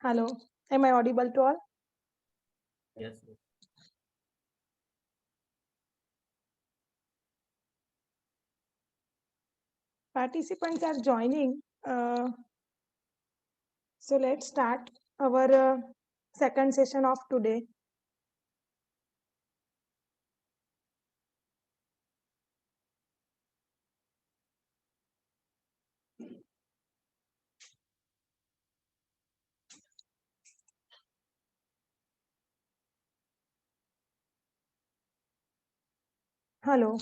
Hello, am I audible to all? Yes. Participants are joining. So let's start our second session of today. Hello.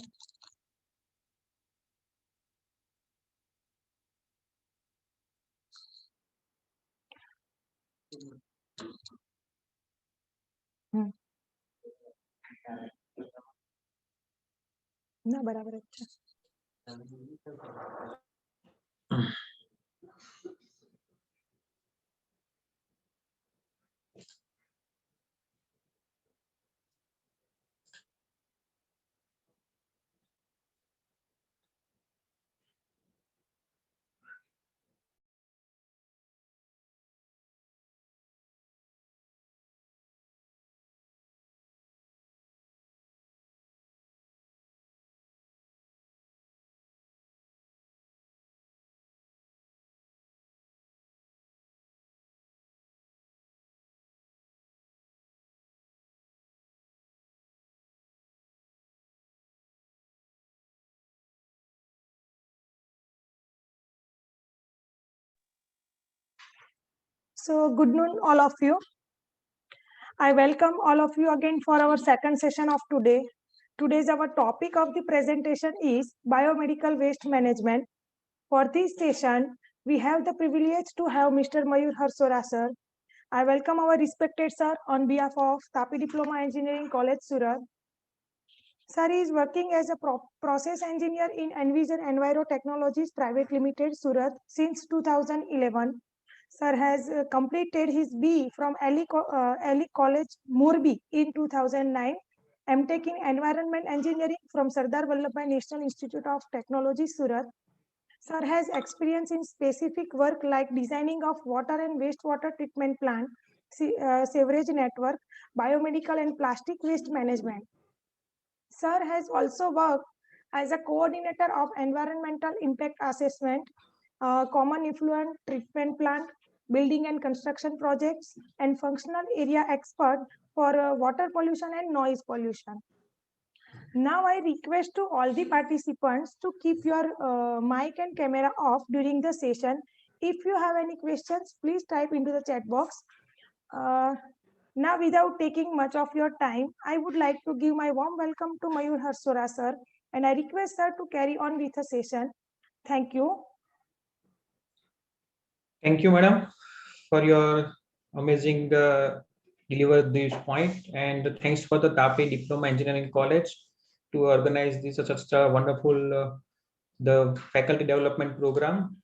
ना बराबर अच्छा. So good noon, all of you. I welcome all of you again for our second session of today. Today's our topic of the presentation is biomedical waste management. For this session, we have the privilege to have Mr. Mayur Harsora sir. I welcome our respected sir on behalf of Tapi Diploma Engineering College, Surat. Sir is working as a process engineer in Envision Enviro Technologies Private Limited, Surat since 2011. Sir has completed his BE from Ali College, Morbi in 2009, MTech in Environment Engineering from Sardar Vallabhbhai National Institute of Technology, Surat. Sir has experience in specific work like designing of water and wastewater treatment plant, sewerage network, biomedical and plastic waste management. Sir has also worked as a coordinator of environmental impact assessment, common effluent treatment plant, building and construction projects, and functional area expert for water pollution and noise pollution. Now I request to all the participants to keep your mic and camera off during the session. If you have any questions, please type into the chat box. Now, without taking much of your time, I would like to give my warm welcome to Mayur Harsora sir, and I request sir to carry on with the session. Thank you. Thank you, madam, for your amazing deliver this point, and thanks for the Tapi Diploma Engineering College to organize this such a wonderful the faculty development program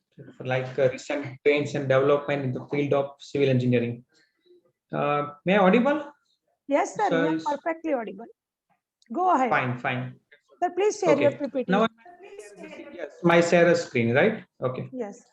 like recent trends and development in the field of civil engineering. May I audible? Yes, sir, you are perfectly audible. Go ahead. Fine. Sir, please share your PPT. Now, yes, my share a screen, right? Okay. Yes.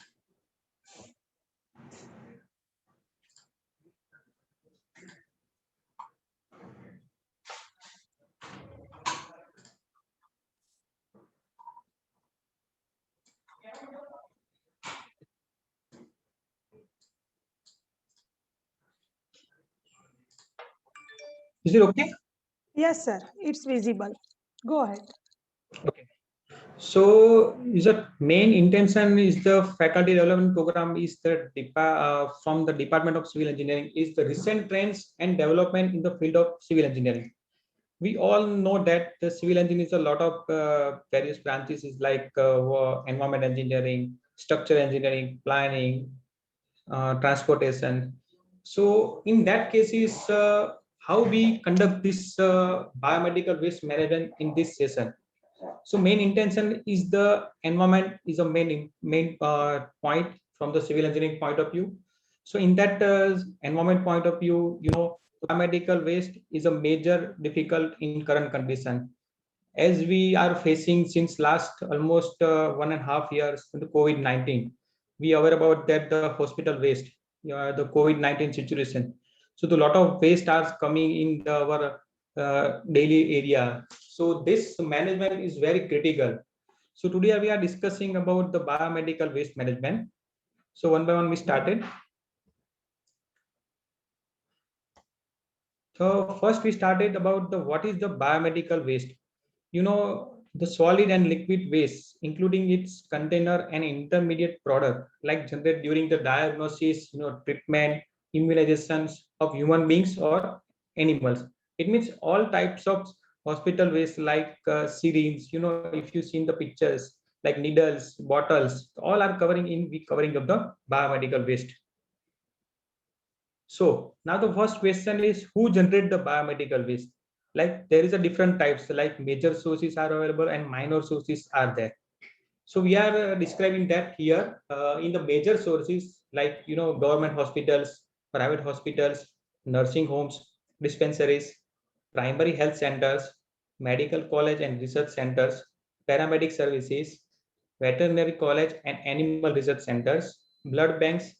Is it okay? Yes, sir, it's visible. Go ahead. Okay. So, is the main intention is the faculty development program is the from the Department of Civil Engineering is the recent trends and development in the field of civil engineering. We all know that the civil engineering is a lot of various branches is like environment engineering, structural engineering, planning, transportation. So in that case is how we conduct this biomedical waste management in this session. So main intention is the environment is a main point from the civil engineering point of view. So in that environment point of view, biomedical waste is a major difficult in current condition, as we are facing since last almost 1.5 years with the COVID-19. We are aware about that the hospital waste. the COVID-19 situation. So the lot of waste are coming in our daily area. So this management is very critical. So today we are discussing about the biomedical waste management. So one by one we started. So first we started about the what is the biomedical waste. The solid and liquid waste, including its container and intermediate product, like generated during the diagnosis, treatment, immunizations of human beings or animals. It means all types of hospital waste like syringes. If you see in the pictures, like needles, bottles, all are covering of the biomedical waste. So now the first question is who generate the biomedical waste? Like there is a different types, like major sources are available and minor sources are there. So we are describing that here in the major sources, like government hospitals, private hospitals, nursing homes, dispensaries, primary health centers, medical college and research centers, paramedic services, veterinary college and animal research centers, blood banks,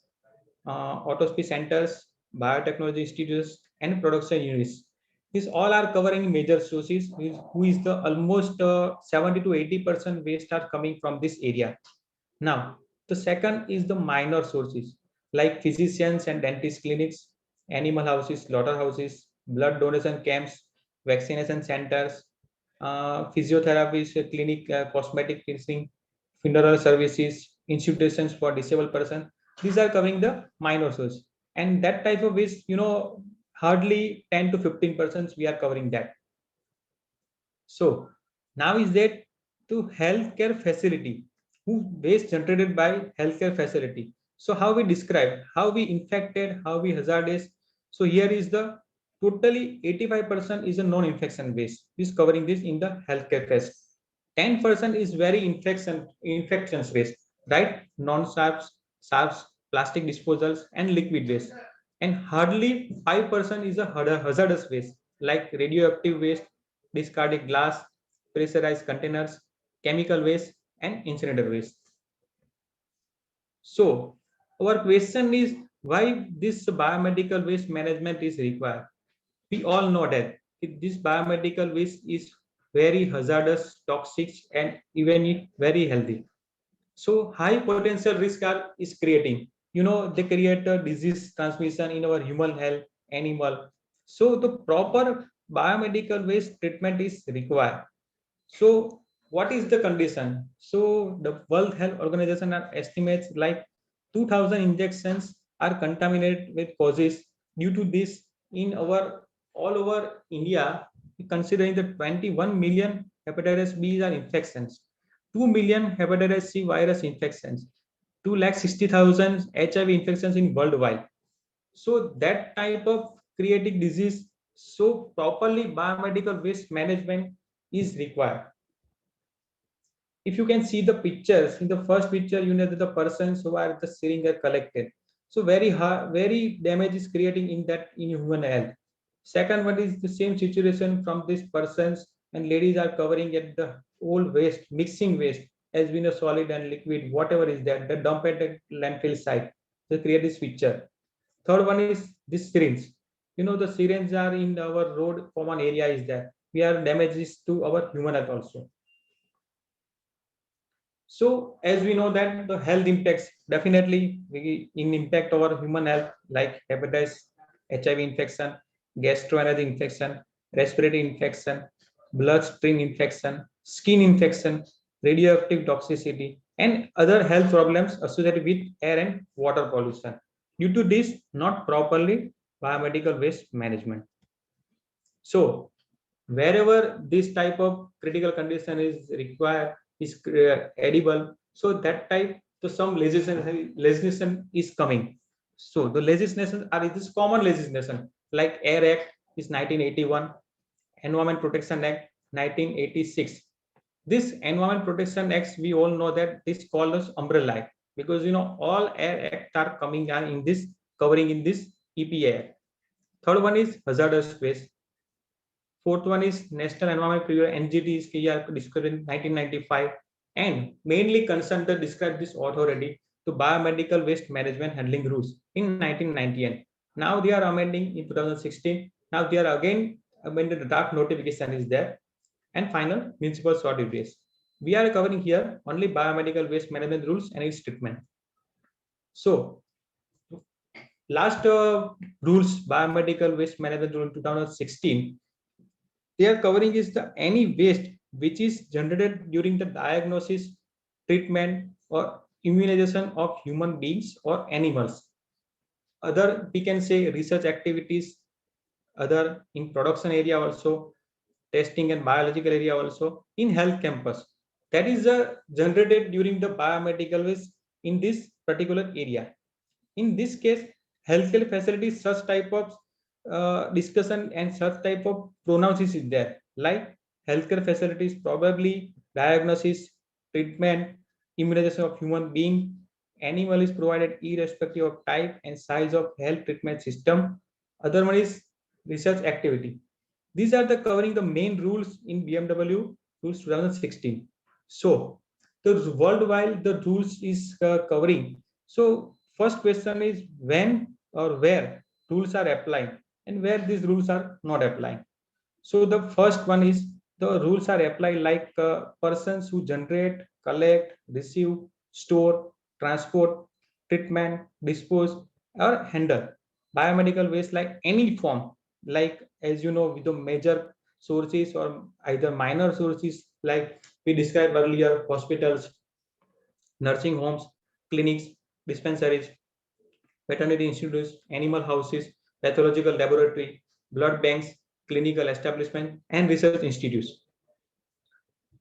autopsy centers, biotechnology institutes, and production units. These all are covering major sources, who is the almost 70 to 80% waste are coming from this area. Now, the second is the minor sources like physicians and dentist clinics, animal houses, slaughterhouses, blood donation camps, vaccination centers, physiotherapy clinic, cosmetic fixing, funeral services, institutions for disabled persons. These are covering the minor source, and that type of waste, hardly 10 to 15% we are covering that. So now is that to healthcare facility, who waste generated by healthcare facility. So how we describe, how we infected, how we hazardous. So here is the totally 85% is a non-infection waste. Is covering this in the healthcare phase. 10% is very infections waste, right? Non-sharps, sharps, plastic disposals, and liquid waste. And hardly 5% is a hazardous waste, like radioactive waste, discarded glass, pressurized containers, chemical waste, and incinerator waste. So, our question is why this biomedical waste management is required. We all know that this biomedical waste is very hazardous, toxic, and even very healthy. So high potential risk is creating. They create a disease transmission in our human health, animal. So the proper biomedical waste treatment is required. So what is the condition? So the World Health Organization estimates like 2,000 injections are contaminated with causes. Due to this, in our all over India, considering the 21 million hepatitis B are infections, 2 million hepatitis C virus infections, 2,60,000 HIV infections in worldwide. So that type of creating disease, so properly biomedical waste management is required. If you can see the pictures in the first picture, that the persons who are the syringe are collected. So very hard, very damage is creating in that in human health. Second one is the same situation from these persons, and ladies are covering at the old waste, mixing waste has been a solid and liquid, whatever is that, the dump at the landfill site to create this picture. Third one is this syringe. The syringes are in our road common area is there. We are damages to our human health also. So as we know that the health impacts, definitely we in impact our human health like hepatitis, HIV infection, gastroenteritis infection, respiratory infection, bloodstream infection, skin infection, radioactive toxicity, and other health problems associated with air and water pollution. Due to this, not properly biomedical waste management. So wherever this type of critical condition is required, is edible, so that type, so some legislation is coming. So the legislation are this common legislation like Air Act is 1981, Environment Protection Act 1986. This Environment Protection Acts, we all know that this called as umbrella act, because all air acts are coming down in this, covering in this EPA. Third one is hazardous waste. Fourth one is National Environment Preservation NGT is discovered in 1995, and mainly concerned to describe this authority the biomedical waste management handling rules in 1998. Now they are amending in 2016. Now they are again amended. The draft notification is there. And final, municipal solid waste. We are covering here only biomedical waste management rules and its treatment. So last rules, biomedical waste management rule 2016, they are covering is the any waste which is generated during the diagnosis, treatment, or immunization of human beings or animals. Other, we can say research activities, other in production area also, testing and biological area also, in health campus. That is generated during the biomedical waste in this particular area. In this case, healthcare facilities, such type of discussion and such type of pronouns is there, like healthcare facilities, probably diagnosis, treatment, immunization of human being, animal is provided irrespective of type and size of health treatment system. Other one is research activity. These are the covering the main rules in BMW rules 2016. So the worldwide the rules is covering. So first question is when or where rules are applying and where these rules are not applying. So the first one is the rules are applied like persons who generate, collect, receive, store, transport, treatment, dispose, or handle biomedical waste like any form, like as you know, with the major sources or either minor sources like we described earlier, hospitals, nursing homes, clinics, dispensaries, veterinary institutes, animal houses, pathological laboratory, blood banks, clinical establishment, and research institutes.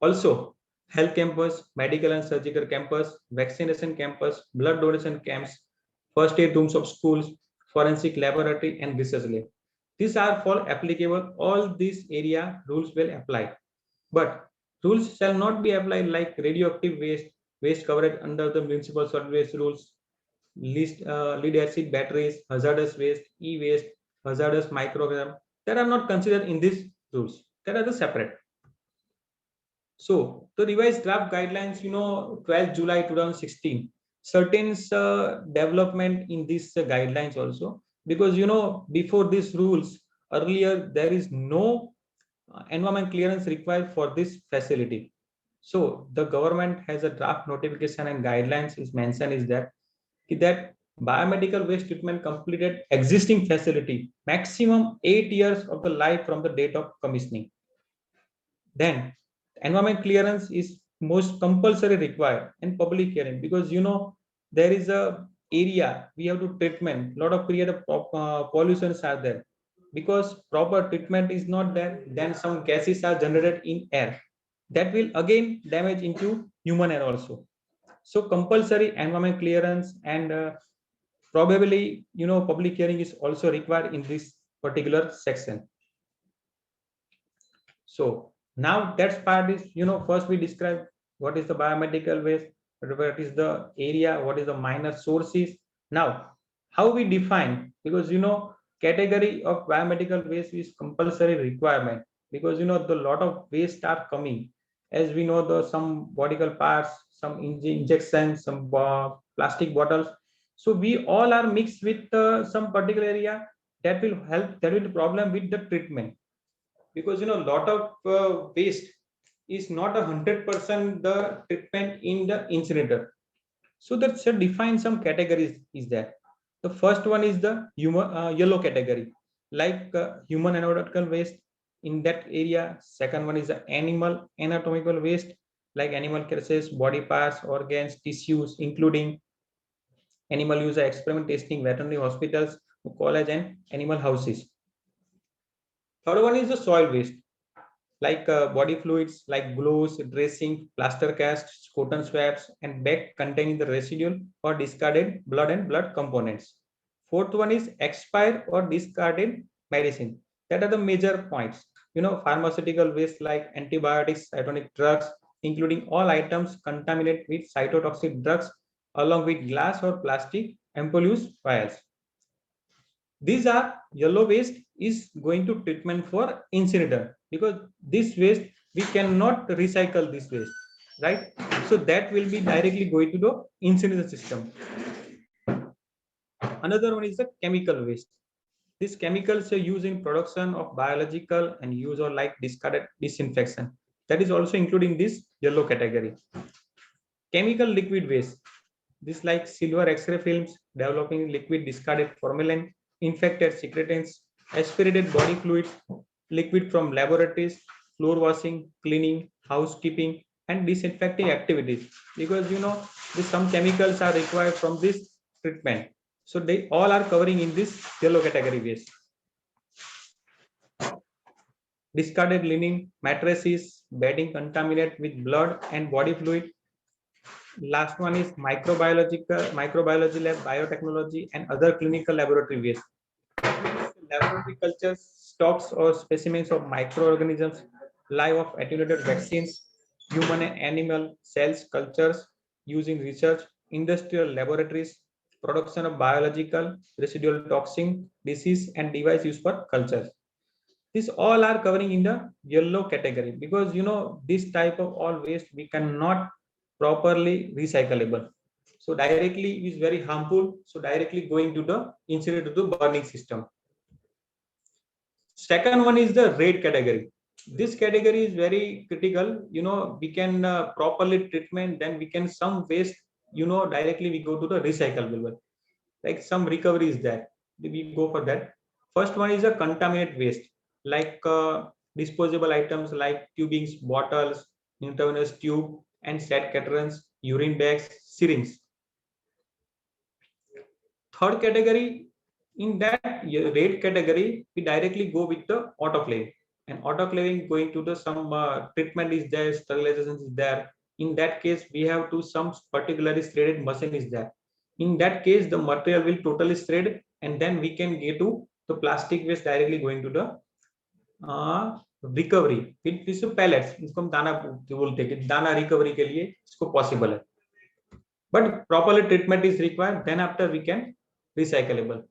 Also, health campus, medical and surgical campus, vaccination campus, blood donation camps, first aid rooms of schools, forensic laboratory, and research lab. These are for applicable. All these area rules will apply. But rules shall not be applied like radioactive waste, waste covered under the municipal solid waste rules, lead acid batteries, hazardous waste, e-waste, hazardous microgram that are not considered in these rules. That are the separate. So the revised draft guidelines, 12 July 2016, certain development in these guidelines also, because before these rules earlier there is no environment clearance required for this facility. So the government has a draft notification and guidelines is mentioned is that biomedical waste treatment completed existing facility maximum 8 years of the life from the date of commissioning. Then environment clearance is most compulsory required and public hearing, because there is a area we have to treatment, lot of creative pollutions are there. Because proper treatment is not there, then some gases are generated in air that will again damage into human air also. So compulsory environment clearance and probably public hearing is also required in this particular section. So now that part is, first we describe what is the biomedical waste, what is the area, what is the minor sources. Now how we define, because category of biomedical waste is compulsory requirement, because the lot of waste are coming, as we know, the some bodical parts, some injections, some plastic bottles. So we all are mixed with some particular area that will help, that will be problem with the treatment, because a lot of waste is not 100% the treatment in the incinerator. So that should define some categories is there. The first one is the human yellow category, like human anatomical waste in that area. Second one is the animal anatomical waste, like animal cases, body parts, organs, tissues, including animal user experiment testing, veterinary hospitals, college, and animal houses. Third one is the soil waste, like body fluids like glues, dressing, plaster casts, cotton swabs, and bag containing the residual or discarded blood and blood components. Fourth one is expired or discarded medicine. That are the major points. Pharmaceutical waste like antibiotics, cytonic drugs, including all items contaminated with cytotoxic drugs, along with glass or plastic ampoule vials. These are yellow waste is going to treatment for incinerator, because this waste we cannot recycle this waste, right? So that will be directly going to the incineration system. Another one is the chemical waste. These chemicals are used in production of biological and use or like discarded disinfection. That is also including this yellow category. Chemical liquid waste. This like silver X-ray films, developing liquid discarded formalin, infected secretants, aspirated body fluids, liquid from laboratories, floor washing, cleaning, housekeeping, and disinfecting activities. Because some chemicals are required from this treatment. So they all are covering in this yellow category waste. Discarded linen, mattresses, bedding contaminated with blood and body fluid. Last one is microbiology lab, biotechnology, and other clinical laboratory waste. Laboratory cultures, stocks or specimens of microorganisms, live of attenuated vaccines, human and animal cells cultures used in research, industrial laboratories, production of biological, residual toxin, disease, and device used for cultures. These all are covering in the yellow category because this type of all waste we cannot properly recyclable. So directly is very harmful. So directly going to the incinerator to burning system. Second one is the red category. This category is very critical. We can properly treatment, then we can some waste, directly we go to the recyclable. Like some recovery is there. We go for that. First one is a contaminate waste, like disposable items like tubings, bottles, intravenous tube, and set caterans, urine bags, syringes. Third category, in that red category, we directly go with the autoclave. And autoclaving going to the some treatment is there, sterilization is there. In that case, we have to some particularly threaded machine is there. In that case, the material will totally thread, and then we can get to the plastic waste directly going to the recovery. It is pellets. इसको हम दाना बोलते हैं, दाना recovery के लिए इसको possible है. But properly treatment is required. Then after we can recyclable.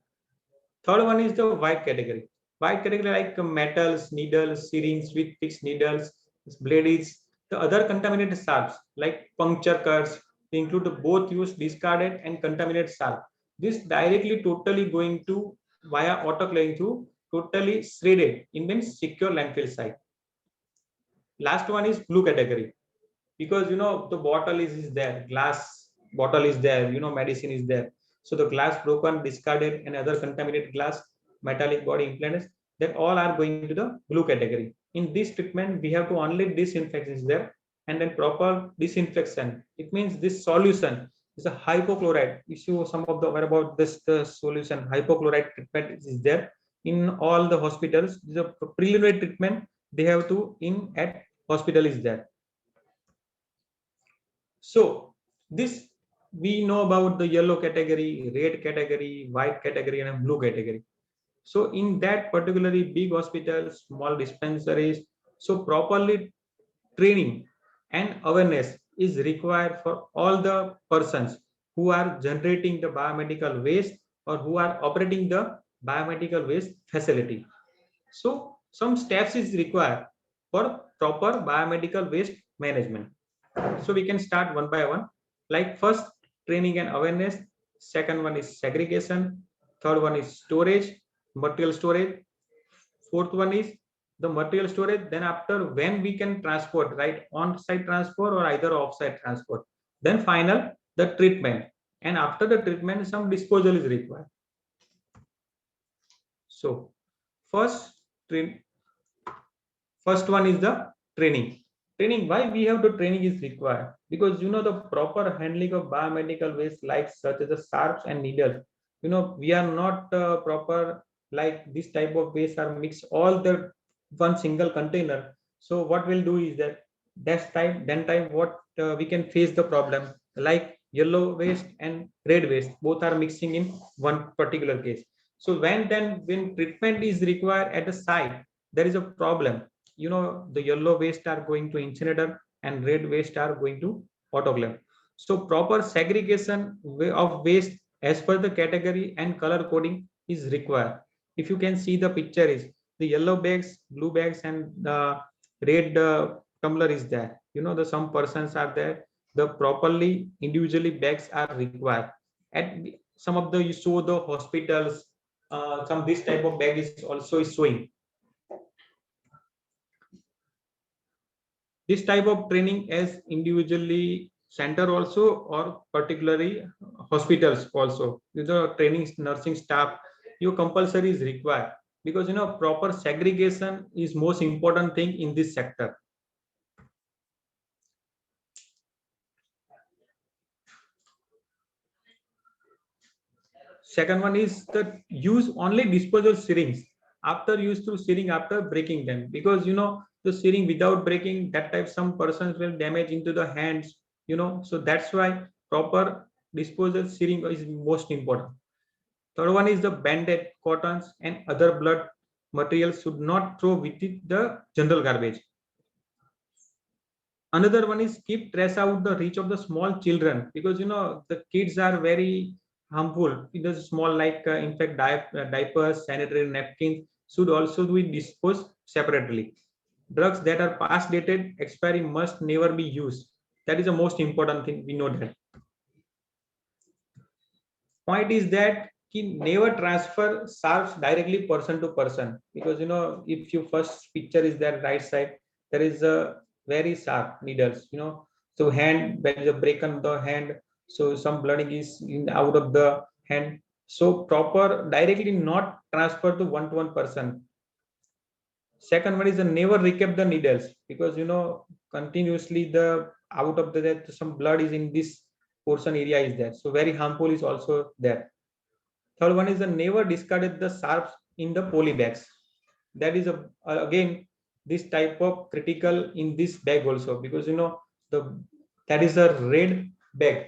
Third one is the white category. White category like metals, needles, syringes with fixed needles, blades, the other contaminated sharps like puncture cuts. They include the both used discarded and contaminated sharp. This directly totally going to via autoclaving to totally shredded in means secure landfill site. Last one is blue category because the bottle is there, glass bottle is there, medicine is there. So the glass broken, discarded, and other contaminated glass, metallic body implants, that all are going to the blue category. In this treatment, we have to only disinfect is there, and then proper disinfection. It means this solution is a hypochlorite. Issue some of the aware about this the solution hypochlorite treatment is there in all the hospitals. This is a preliminary treatment they have to in at hospital is there. So this we know about the yellow category, red category, white category, and blue category. So in that particularly big hospitals, small dispensaries, so properly training and awareness is required for all the persons who are generating the biomedical waste or who are operating the biomedical waste facility. So some steps is required for proper biomedical waste management. So we can start one by one. Like first, training and awareness. Second one is segregation. Third one is storage, material storage. Fourth one is the material storage. Then after when we can transport, right? On-site transport or either off-site transport. Then final, the treatment. And after the treatment, some disposal is required. So first one is the training. Why we have the training is required because the proper handling of biomedical waste like such as the sharps and needles, we are not proper like this type of waste are mixed all the one single container. So what we'll do is that then time what we can face the problem like yellow waste and red waste both are mixing in one particular case. So when treatment is required at the site, there is a problem. The yellow waste are going to incinerator and red waste are going to autoclave. So proper segregation of waste as per the category and color coding is required. If you can see the picture is the yellow bags, blue bags, and the red tumbler is there. The some persons are there the properly individually bags are required. At some of the, you saw the hospitals, some this type of bag is also showing. This type of training as individually center also, or particularly hospitals also, the training nursing staff, your compulsory is required, because proper segregation is most important thing in this sector. Second one is that use only disposable syringes after use to syringe after breaking them, because the syringe without breaking that type, some persons will damage into the hands, so that's why proper disposable syringe is most important. Third one is the banded cottons and other blood materials should not throw within the general garbage. Another one is keep trash out the reach of the small children, because the kids are very harmful. It is small, like in fact diapers, sanitary napkins should also be disposed separately. Drugs that are past dated expiry must never be used. That is the most important thing, we know that. Point is that he never transfer sharps directly person to person, because if your first picture is that right side, there is a very sharp needles, so hand, there is a break on the hand, so some blooding is out of the hand, so proper directly not transfer to one person. Second one is the never recap the needles, because continuously the out of the that some blood is in this portion area is there, so very harmful is also there. Third one is the never discarded the sharps in the poly bags. That is again this type of critical in this bag also, because the that is a red bag.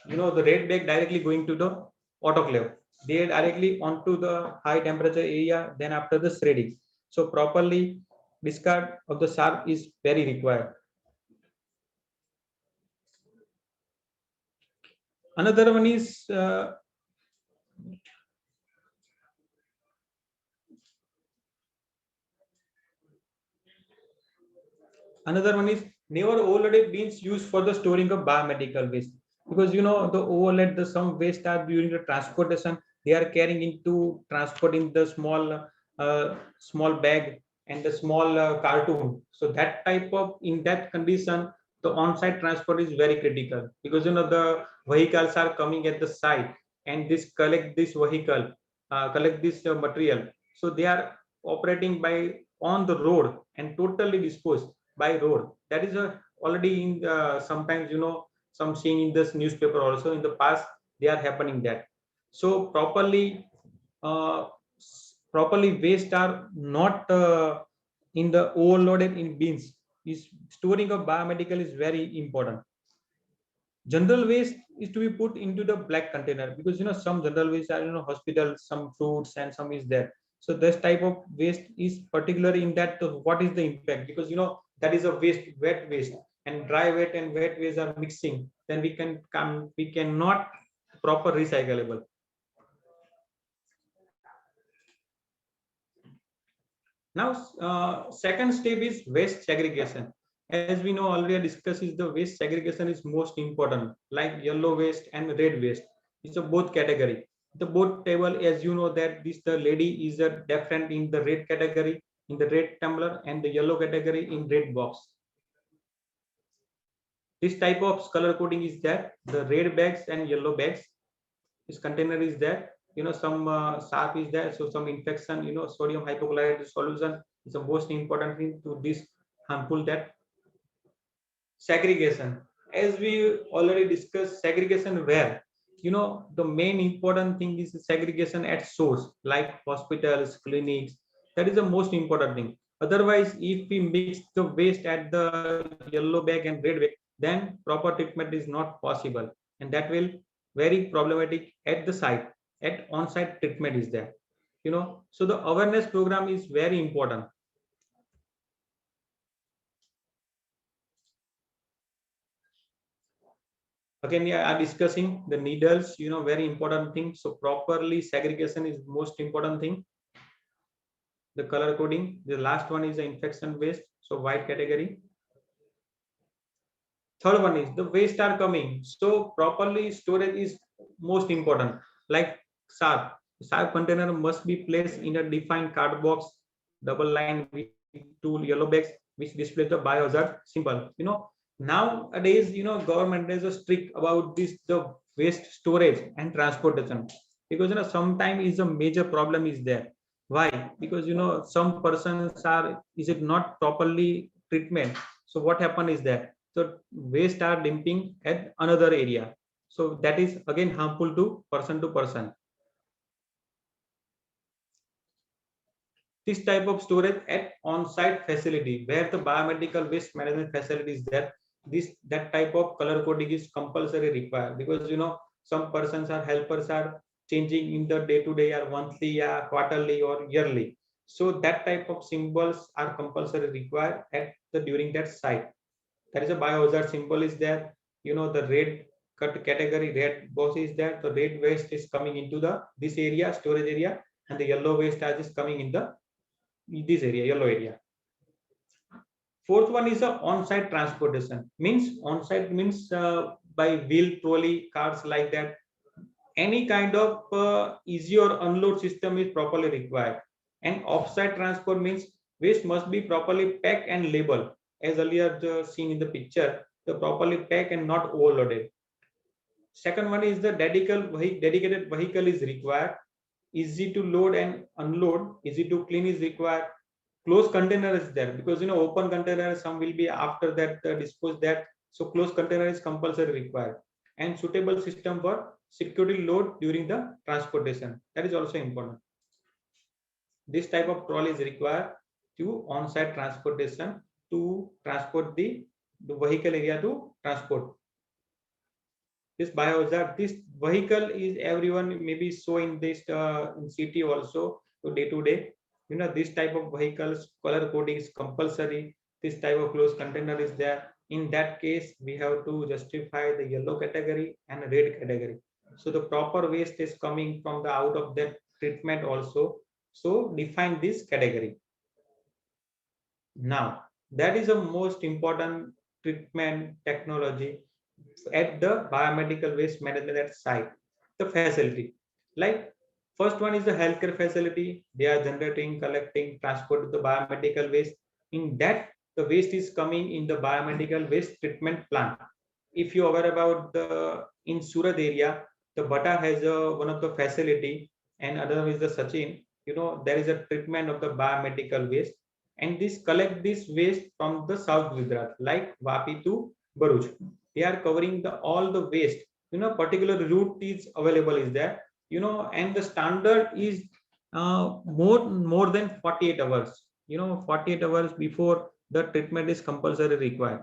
The red bag directly going to the autoclave. They directly onto the high temperature area. Then after the shredding, so properly discard of the sharp is very required. Another one is Another one is never overloaded bins used for the storing of biomedical waste, because the overload, the some waste are during the transportation, they are carrying into transporting the small bag and the small cartoon. So that type of, in that condition, the on-site transport is very critical, because the vehicles are coming at the site and this collect this vehicle, collect this material. So they are operating by on the road and totally disposed by road. That is already in sometimes some seeing in this newspaper also in the past, they are happening that. So uh, properly waste are not in the overloaded in bins. Is storing of biomedical is very important. General waste is to be put into the black container, because some general waste are hospital, some fruits and some is there. So this type of waste is particularly in that what is the impact, because that is a waste, wet waste, and dry wet and wet waste are mixing, then we cannot proper recyclable. Now second step is waste segregation. As we know already discussed, is the waste segregation is most important, like yellow waste and red waste. It's a both category. The both table, as you know that this the lady is a different in the red category, in the red tumbler, and the yellow category in red box. This type of color coding is that the red bags and yellow bags. This container is there. Some sharp is there, so some infection. Sodium hypochlorite solution is the most important thing to this harmful that. Segregation, as we already discussed, segregation where the main important thing is segregation at source, like hospitals, clinics. That is the most important thing. Otherwise, if we mix the waste at the yellow bag and red bag, then proper treatment is not possible, and that will very problematic at the site. At on-site treatment is there, so the awareness program is very important. Again, yeah, are discussing the needles, very important thing. So properly segregation is most important thing. The color coding, the last one is the infection waste, so white category. Third one is the waste are coming. So properly storage is most important. Like SAP. SAP container must be placed in a defined card box, double line with two yellow bags, which displays the biohazard symbol. Nowadays, government is strict about this, the waste storage and transportation, because sometimes is a major problem is there. Why? Because some persons are, is it not properly treatment. So what happen is that, so waste are dumping at another area, so that is again harmful to person. This type of storage at on-site facility where the biomedical waste management facility is there, this that type of color coding is compulsory required, because some persons are helpers are changing in the day to day or monthly or quarterly or yearly, so that type of symbols are compulsory required at the during that site. There is a biohazard symbol is there, the red cut category, red box is there, the red waste is coming into the this area, storage area, and the yellow waste is coming in the this area, yellow area. Fourth one is a on-site transportation. Means on-site means by wheel, trolley, cars like that. Any kind of easy or unload system is properly required. And off-site transport means waste must be properly packed and labeled, as earlier seen in the picture. The properly packed and not overloaded. Second one is the dedicated vehicle is required. Easy to load and unload, easy to clean is required. Closed container is there, because open container some will be after that dispose that, so closed container is compulsory required. And suitable system for security load during the transportation, that is also important. This type of trolley is required to on-site transportation to transport the vehicle area to transport this biohazard. This vehicle is everyone maybe so in this in city also, so day to day, this type of vehicles color coding is compulsory. This type of closed container is there. In that case we have to justify the yellow category and red category, so the proper waste is coming from the out of that treatment also, so define this category. Now that is the most important treatment technology at the biomedical waste management at site. The facility, like first one is the healthcare facility. They are generating, collecting, transporting the biomedical waste. In that, the waste is coming in the biomedical waste treatment plant. If you are aware about the in Surat area, the Bata has one of the facility, and other is the Sachin. There is a treatment of the biomedical waste, and this collect this waste from the South Gujarat, like Vapi to Bharuch. They are covering the all the waste. Particular route is available is there. And the standard is more than 48 hours. 48 hours before the treatment is compulsory required.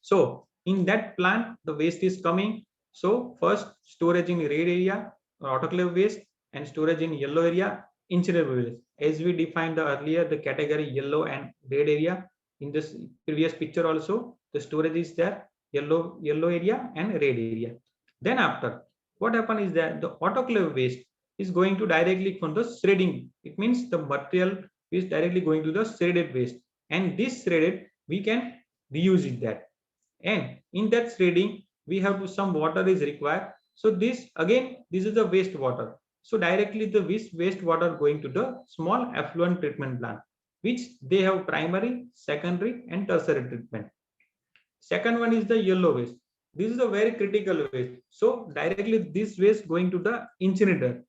So in that plant, the waste is coming. So first storage in red area, autoclave waste, and storage in yellow area, incinerable waste. As we defined the earlier, the category yellow and red area. In this previous picture also, the storage is there, yellow area and red area. Then after, what happen is that the autoclave waste is going to directly from the shredding. It means the material is directly going to the shredded waste, and this shredded we can reuse it that. And in that shredding we have to some water is required, so this again this is the waste water, so directly the waste water going to the small effluent treatment plant, which they have primary, secondary and tertiary treatment. Second one is the yellow waste. This is a very critical waste, so directly this waste going to the incinerator.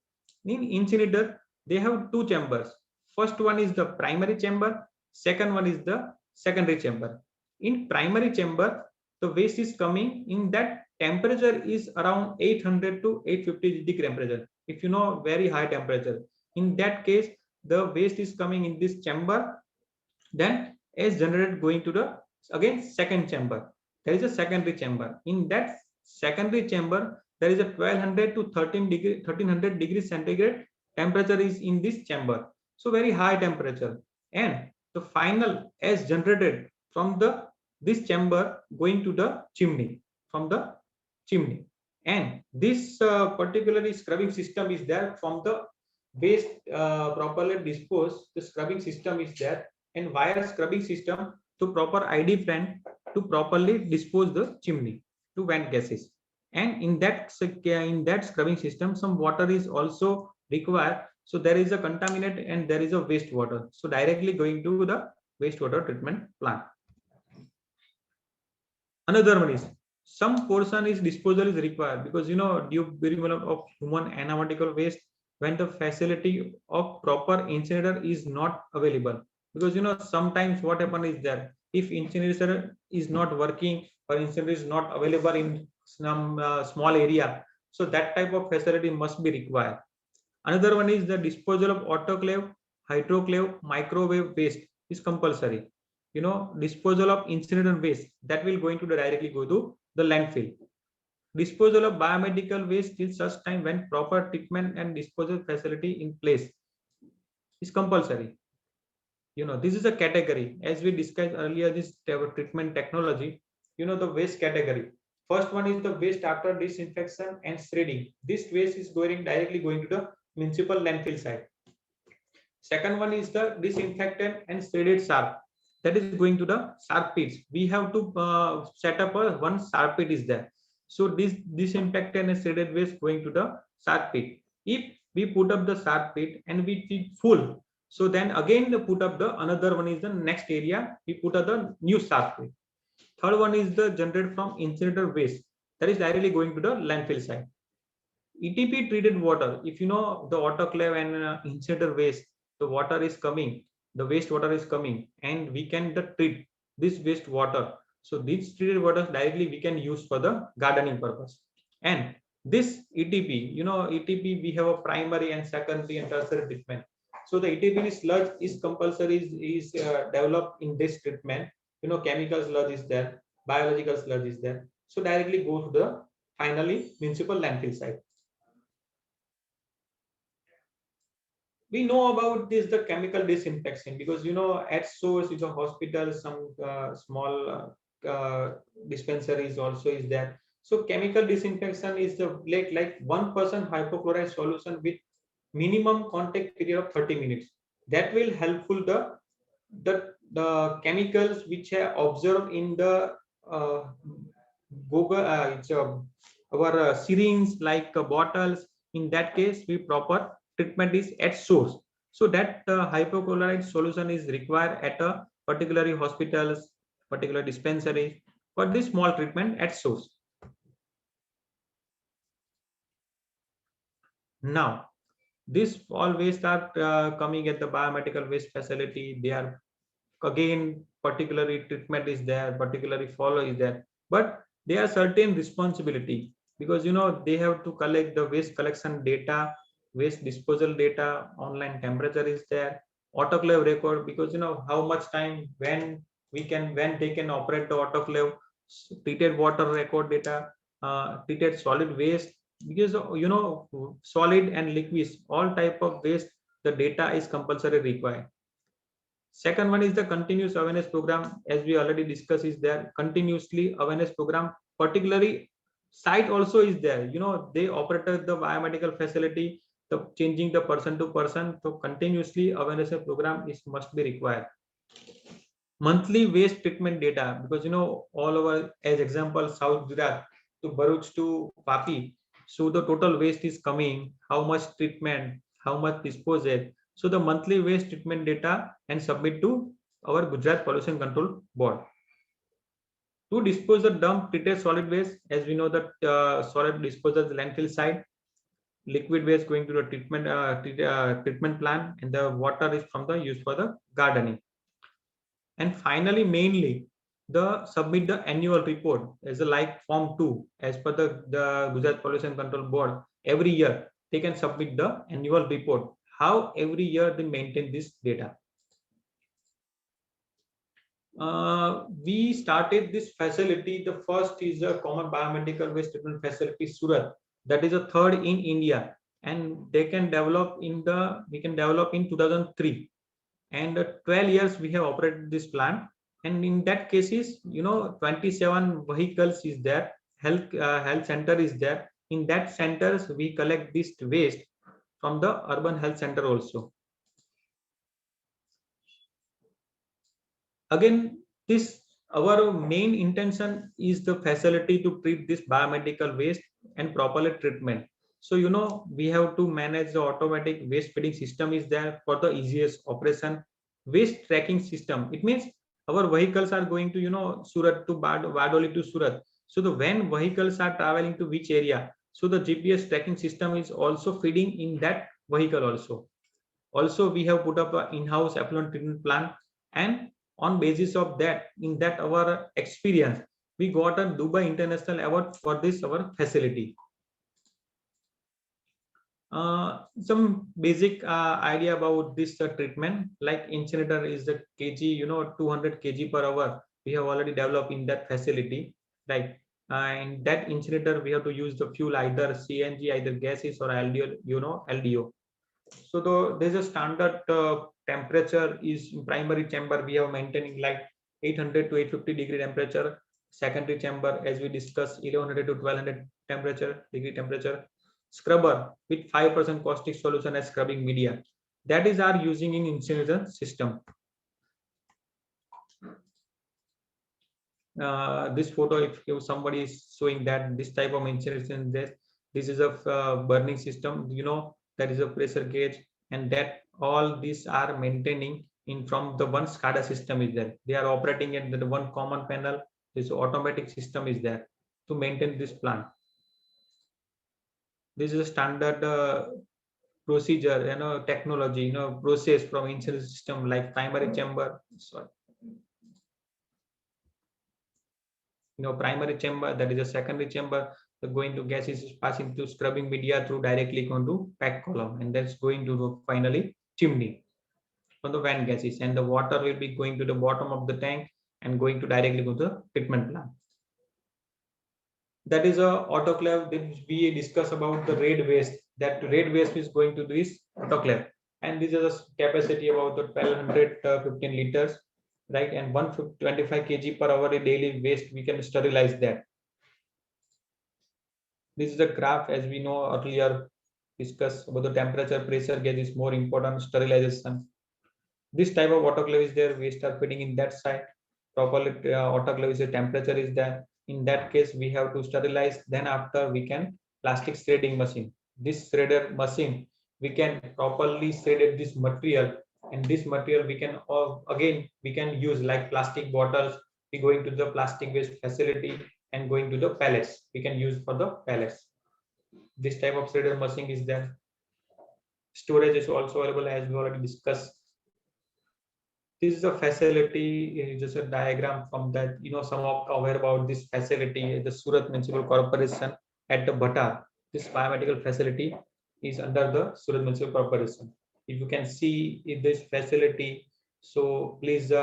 In incinerator they have two chambers. First one is the primary chamber, second one is the secondary chamber. In primary chamber, the waste is coming in that temperature is around 800 to 850 degree temperature. If very high temperature, in that case the waste is coming in this chamber, then is generated going to the again second chamber. There is a secondary chamber. In that secondary chamber there is a 1200 to 1300 degrees centigrade temperature is in this chamber, so very high temperature. And the final is generated from the this chamber going to the chimney, from the chimney. And this particularly scrubbing system is there. From the waste properly disposed, the scrubbing system is there. And wire scrubbing system to proper ID friend, to properly dispose the chimney to vent gases. And in that scrubbing system, some water is also required. So there is a contaminant and there is a wastewater. So directly going to the wastewater treatment plant. Another one is some portion is disposal is required because due removal of human aeronautical waste when the facility of proper incinerator is not available, because sometimes what happen is that if incinerator is not working or incinerator is not available in some small area, so that type of facility must be required. Another one is the disposal of autoclave, hydroclave, microwave waste is compulsory. Disposal of incinerator waste that will going to directly go to the landfill. Disposal of biomedical waste till such time when proper treatment and disposal facility in place is compulsory. This is a category as we discussed earlier. This treatment technology. The waste category. First one is the waste after disinfection and shredding. This waste is directly going to the municipal landfill site. Second one is the disinfectant and shredded sharp. That is going to the sharp pits. We have to set up one sharp pit is there. So this disinfectant and shredded waste going to the sharp pit. If we put up the sharp pit and we keep full, so then again the put up the another one is the next area. We put up the new sharp pit. Third one is the generated from incinerator waste. That is directly going to the landfill site. ETP treated water. If the autoclave and incinerator waste, the water is coming, the wastewater is coming, and we can treat this wastewater. So these treated waters directly we can use for the gardening purpose. And this ETP, ETP we have a primary and secondary and tertiary treatment. So the ETP sludge is compulsory is developed in this treatment. Chemical sludge is there, biological sludge is there. So directly go to the finally municipal landfill site. We know about this the chemical disinfection because at source is a hospital, some small dispensaries also is there. So chemical disinfection is the like 1% hypochlorite solution with minimum contact period of 30 minutes. That will helpful the chemicals which are observed in the our syringes like bottles. In that case, we proper treatment is at source, so that hypochlorite solution is required at a particular hospitals, particular dispensary for this small treatment at source. Now this all waste are coming at the biomedical waste facility. They are again particularly treatment is there, particularly follow is there, but there are certain responsibility because they have to collect the waste collection data, waste disposal data, online temperature is there, autoclave record, because how much time when they can operate the autoclave, treated water record data, treated solid waste, because solid and liquids all type of waste the data is compulsory required. Second one is the continuous awareness program. As we already discussed, is there continuously awareness program. Particularly, site also is there. They operated the biomedical facility, the changing the person to person. So continuously awareness program is must be required. Monthly waste treatment data, because all over as example South Gujarat to Bharuch to Vapi. So the total waste is coming. How much treatment? How much disposal? So the monthly waste treatment data and submit to our Gujarat Pollution Control Board. To dispose the dump treated solid waste, as we know that solid disposal landfill site, liquid waste going to the treatment plant, and the water is from the use for the gardening. And finally, mainly the submit the annual report as a like form 2 as per the Gujarat Pollution Control Board. Every year they can submit the annual report, how every year they maintain this data. We started this facility. The first is a common biomedical waste treatment facility, Surat. That is a third in India, and we can develop in 2003, and 12 years we have operated this plant. And in that cases 27 vehicles is there, health center is there. In that centers we collect this waste from the urban health center also. Again, this Our main intention is the facility to treat this biomedical waste and properly treatment. So we have to manage the automatic waste feeding system is there for the easiest operation. Waste tracking system, it means our vehicles are going to Surat to Badoli to Surat. So the when vehicles are traveling to which area, so the GPS tracking system is also feeding in that vehicle also. Also we have put up an in-house effluent treatment plant, and on basis of that, in that our experience, we got a Dubai International Award for this our facility. Some basic idea about this treatment, like incinerator is the kg 200 kg per hour we have already developed in that facility, right? And that incinerator we have to use the fuel either CNG, either gases, or LDO, LDO. So there's a standard temperature is in primary chamber we have maintaining like 800 to 850 degree temperature. Secondary chamber, as we discussed, 1100 to 1200 degree temperature. Scrubber with 5% caustic solution as scrubbing media. That is our using in incineration system. This photo, if somebody is showing that this type of incineration, this is a burning system, that is a pressure gauge, and that all these are maintaining in from the one SCADA system is there. They are operating at the one common panel. This automatic system is there to maintain this plant. This is a standard procedure, technology, process from incineration system like primary chamber. Sorry. Primary chamber, that is a secondary chamber. The going to gas is passing to scrubbing media through directly going to pack column, and that's going to finally chimney from the van gases, and the water will be going to the bottom of the tank and going to directly go to the treatment plant. That is a autoclave. Then we discuss about the red waste. That red waste is going to this autoclave, and this is a capacity about the 1215 liters, right? And 125 kg per hour daily waste we can sterilize that. This is a graph, as we know earlier discussed about the temperature, pressure gauge is more important, sterilization. This type of autoclave is there, we start feeding in that side. Properly autoclave is the temperature is there. In that case, we have to sterilize. Then after we can plastic shredding machine. This shredder machine, we can properly shred this material, and this material we can again we can use like plastic bottles. We going to the plastic waste facility and going to the pallets. We can use for the pallets. This type of shredder machine is there. Storage is also available, as we already discussed. This is a facility, just a diagram from that, some of aware about this facility, the Surat Municipal Corporation at the Bhatta. This biomedical facility is under the Surat Municipal Corporation. If you can see in this facility, so please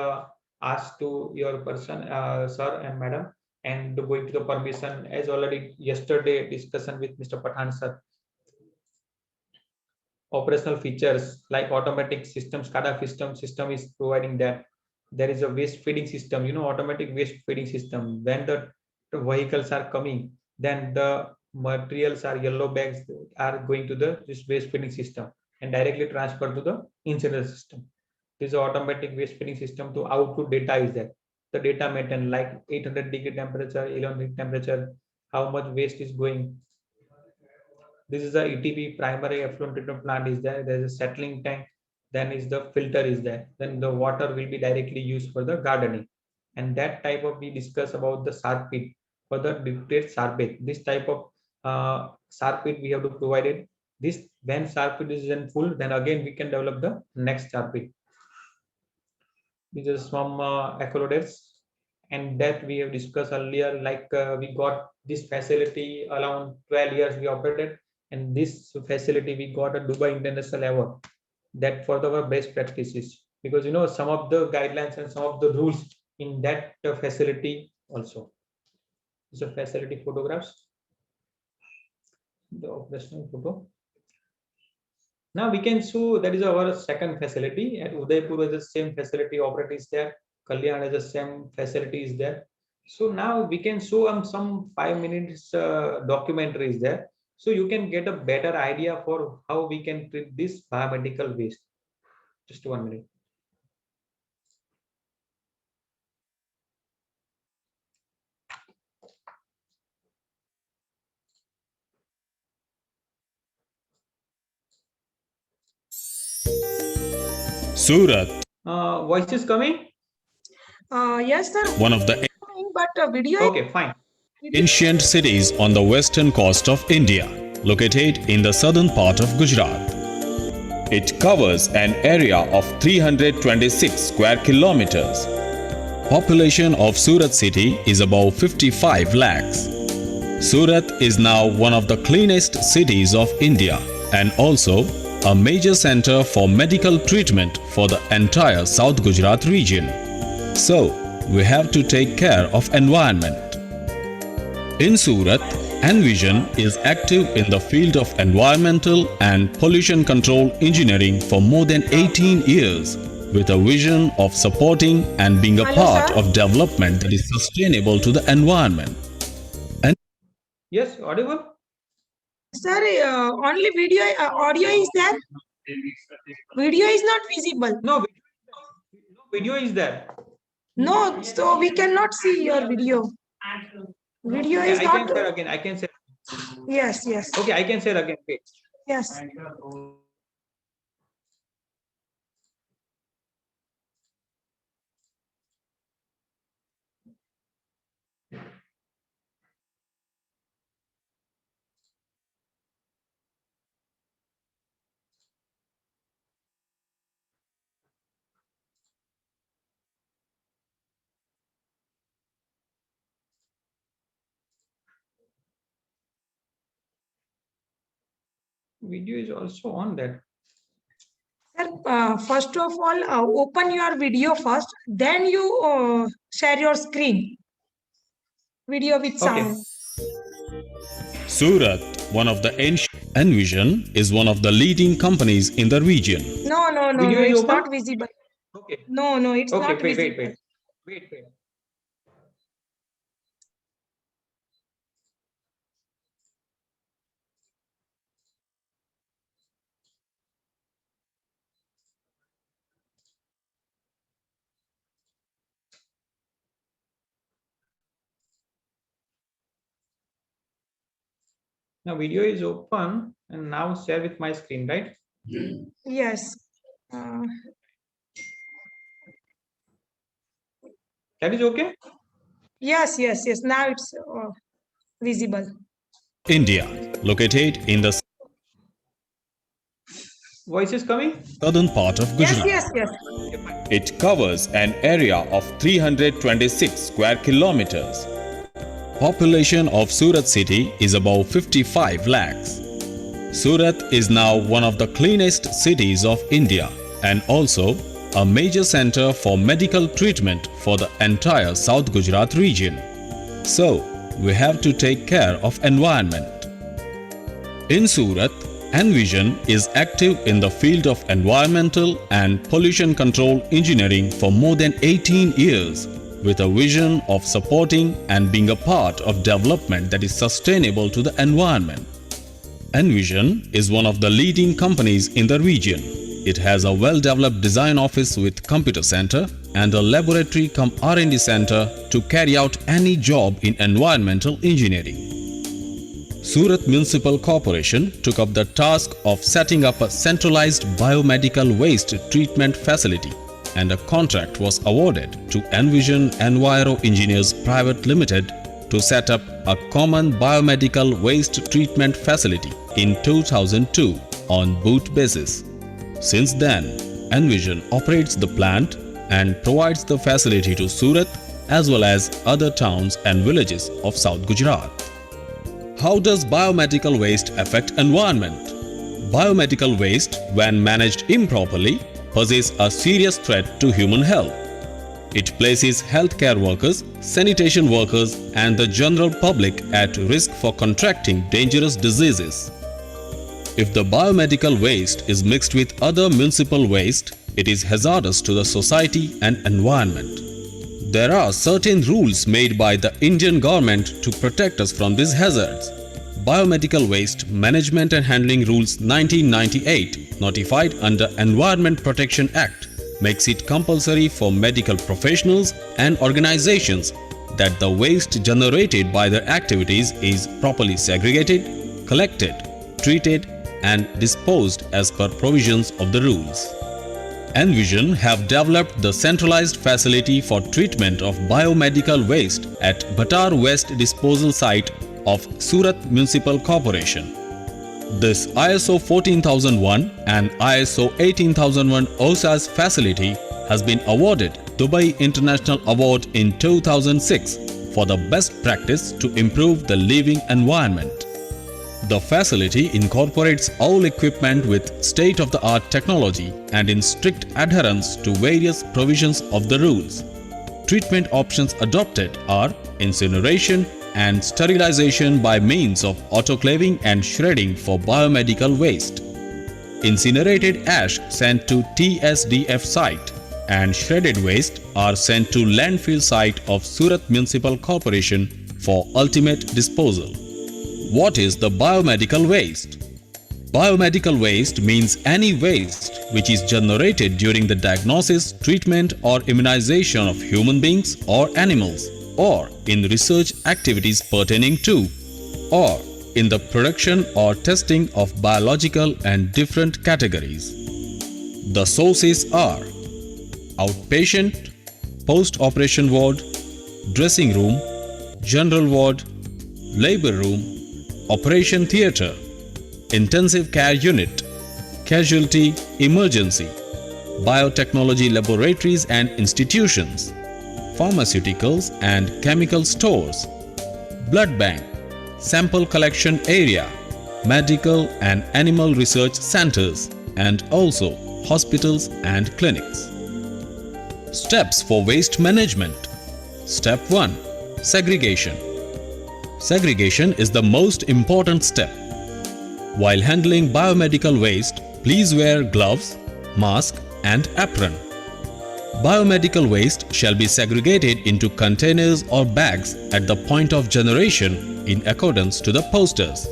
ask to your person, sir and madam, and going to the permission, as already yesterday discussion with Mr. Pathan sir. Operational features like automatic system, SCADA system is providing that. There is a waste feeding system, automatic waste feeding system. When the vehicles are coming, then the materials are yellow bags are going to this waste feeding system and directly transferred to the incinerator system. This is automatic waste feeding system. To output data is there. The data maintained like 800 degree temperature, 11 temperature, how much waste is going. This is the ETP, primary effluent treatment plant is there. There is a settling tank. Then is the filter is there. Then the water will be directly used for the gardening. And that type of we discuss about the SAR pit for the dictate SAR pit. This type of SAR pit we have to provide it. This when SAR pit is in full, then again we can develop the next SAR pit. This is from and that we have discussed earlier. Like we got this facility around 12 years we operated, and this facility we got a Dubai International Award that for our best practices, because some of the guidelines and some of the rules in that facility also. This is facility photographs, the operational photo. Now we can show that is our second facility at Udaipur. Is the same facility operates there. Kalyan is the same facility is there. So now we can show some 5 minutes documentary is there. So you can get a better idea for how we can treat this biomedical waste. Just 1 minute. Surat, Voice is coming? Yes, sir. one of the But video. Okay, fine. ancient cities on the western coast of India, located in the southern part of Gujarat. It covers an area of 326 square kilometers. Population of Surat city is about 55 lakhs. Surat is now one of the cleanest cities of India and also a major center for medical treatment for the entire South Gujarat region. So, we have to take care of environment. In Surat, Envision is active in the field of environmental and pollution control engineering for more than 18 years with a vision of supporting and being a Hello, part sir. of development that is sustainable to the environment. Yes, audible? Sir, only video, audio is there. Video is not visible. No, video is there. No, so we cannot see your video. Video Okay, is I not. can share again. I can share. Yes, yes, Okay, I can share again. Wait. yes. Video is also on that. Sir, first of all, open your video first, then you share your screen. Video with Okay. sound. Surat, one of the ancient Envision is one of the leading companies in the region. No, no, no, Video no, is it's open? not visible. Okay. No, no, it's Okay, not wait, visible. wait, wait. Wait, wait. Now video is open and now share with my screen, right? Yes. That is okay? Yes, yes, yes. Now it's visible. India, located in the Voice is coming? southern part of Yes, Gujarat. yes, yes. It covers an area of 326 square kilometers. Population of Surat city is about 55 lakhs. Surat is now one of the cleanest cities of India and also a major center for medical treatment for the entire South Gujarat region. So, we have to take care of environment. In Surat, Envision is active in the field of environmental and pollution control engineering for more than 18 years with a vision of supporting and being a part of development that is sustainable to the environment. Envision is one of the leading companies in the region. It has a well-developed design office with computer center and a laboratory cum R&D center to carry out any job in environmental engineering. Surat Municipal Corporation took up the task of setting up a centralized biomedical waste treatment facility and a contract was awarded to Envision Enviro Engineers Private Limited to set up a common biomedical waste treatment facility in 2002 on boot basis. Since then, Envision operates the plant and provides the facility to Surat as well as other towns and villages of South Gujarat. How does biomedical waste affect environment? Biomedical waste, when managed improperly, poses a serious threat to human health. It places healthcare workers, sanitation workers and the general public at risk for contracting dangerous diseases. If the biomedical waste is mixed with other municipal waste, it is hazardous to the society and environment. There are certain rules made by the Indian government to protect us from these hazards. Biomedical Waste Management and Handling Rules 1998, notified under Environment Protection Act, makes it compulsory for medical professionals and organizations that the waste generated by their activities is properly segregated, collected, treated and disposed as per provisions of the rules. Envision have developed the centralized facility for treatment of biomedical waste at Bhatar West Disposal Site of Surat Municipal Corporation. This ISO 14001 and ISO 18001 OSAS facility has been awarded Dubai International Award in 2006 for the best practice to improve the living environment. The facility incorporates all equipment with state-of-the-art technology and in strict adherence to various provisions of the rules. Treatment options adopted are incineration and sterilization by means of autoclaving and shredding for biomedical waste. Incinerated ash sent to TSDF site and shredded waste are sent to landfill site of Surat Municipal Corporation for ultimate disposal. What is the biomedical waste? Biomedical waste means any waste which is generated during the diagnosis, treatment or immunization of human beings or animals, or in research activities pertaining to, or in the production or testing of biological and different categories. The sources are outpatient, post-operation ward, dressing room, general ward, labor room, operation theatre, intensive care unit, casualty, emergency, biotechnology laboratories and institutions, pharmaceuticals and chemical stores, blood bank, sample collection area, medical and animal research centers, and also hospitals and clinics. Steps for waste management. Step 1. Segregation. Segregation is the most important step. While handling biomedical waste, please wear gloves, mask and apron. Biomedical waste shall be segregated into containers or bags at the point of generation in accordance to the posters.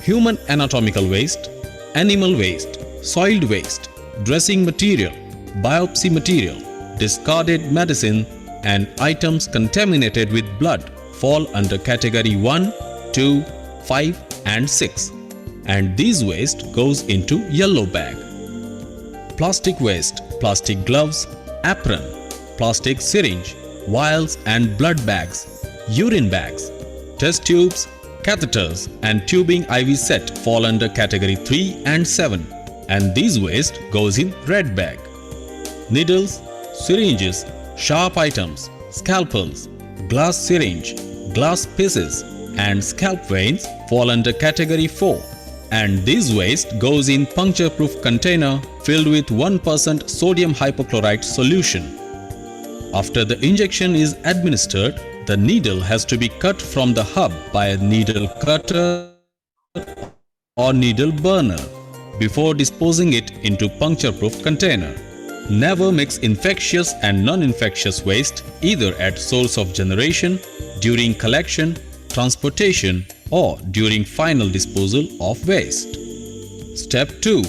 Human anatomical waste, animal waste, soiled waste, dressing material, biopsy material, discarded medicine and items contaminated with blood fall under category 1, 2, 5 and 6, and these waste goes into yellow bag. Plastic waste, plastic gloves, apron, plastic syringe, vials and blood bags, urine bags, test tubes, catheters and tubing IV set fall under category 3 and 7, and these waste goes in red bag. Needles, syringes, sharp items, scalpels, glass syringe, glass pieces and scalp veins fall under category 4, and this waste goes in puncture-proof container filled with 1% sodium hypochlorite solution. After the injection is administered, the needle has to be cut from the hub by a needle cutter or needle burner before disposing it into puncture-proof container. Never mix infectious and non-infectious waste either at source of generation, during collection, transportation or during final disposal of waste. Step 2.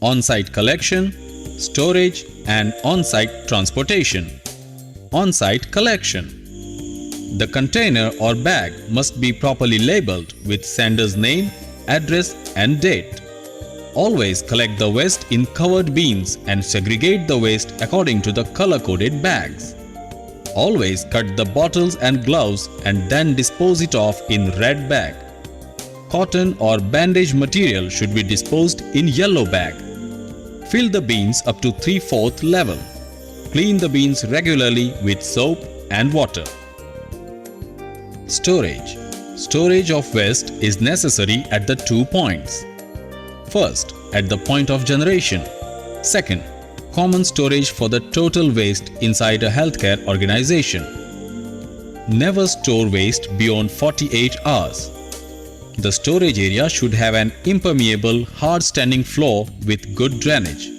On-site collection, storage and on-site transportation. On-site collection. The container or bag must be properly labeled with sender's name, address and date. Always collect the waste in covered bins and segregate the waste according to the color-coded bags. Always cut the bottles and gloves and then dispose it off in red bag. Cotton or bandage material should be disposed in yellow bag. Fill the bins up to 3/4 level. Clean the bins regularly with soap and water. Storage. Storage of waste is necessary at the 2 points. First, at the point of generation. Second, common storage for the total waste inside a healthcare organization. Never store waste beyond 48 hours. The storage area should have an impermeable, hard-standing floor with good drainage.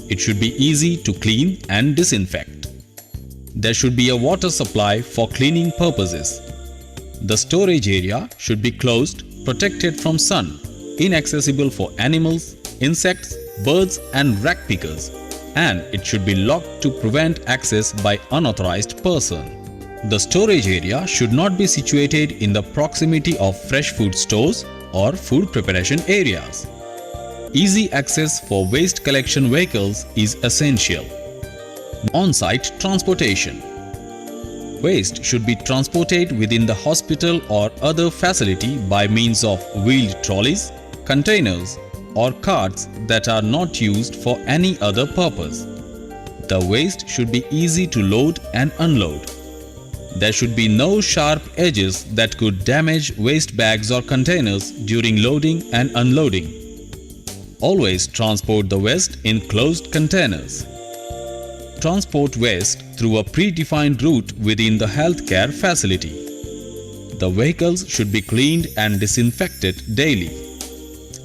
It should be easy to clean and disinfect. There should be a water supply for cleaning purposes. The storage area should be closed, protected from sun, inaccessible for animals, insects, birds and rat pickers, and it should be locked to prevent access by unauthorized person. The storage area should not be situated in the proximity of fresh food stores or food preparation areas. Easy access for waste collection vehicles is essential. On-site transportation. Waste should be transported within the hospital or other facility by means of wheeled trolleys, containers, or carts that are not used for any other purpose. The waste should be easy to load and unload. There should be no sharp edges that could damage waste bags or containers during loading and unloading. Always transport the waste in closed containers. Transport waste through a predefined route within the healthcare facility. The vehicles should be cleaned and disinfected daily.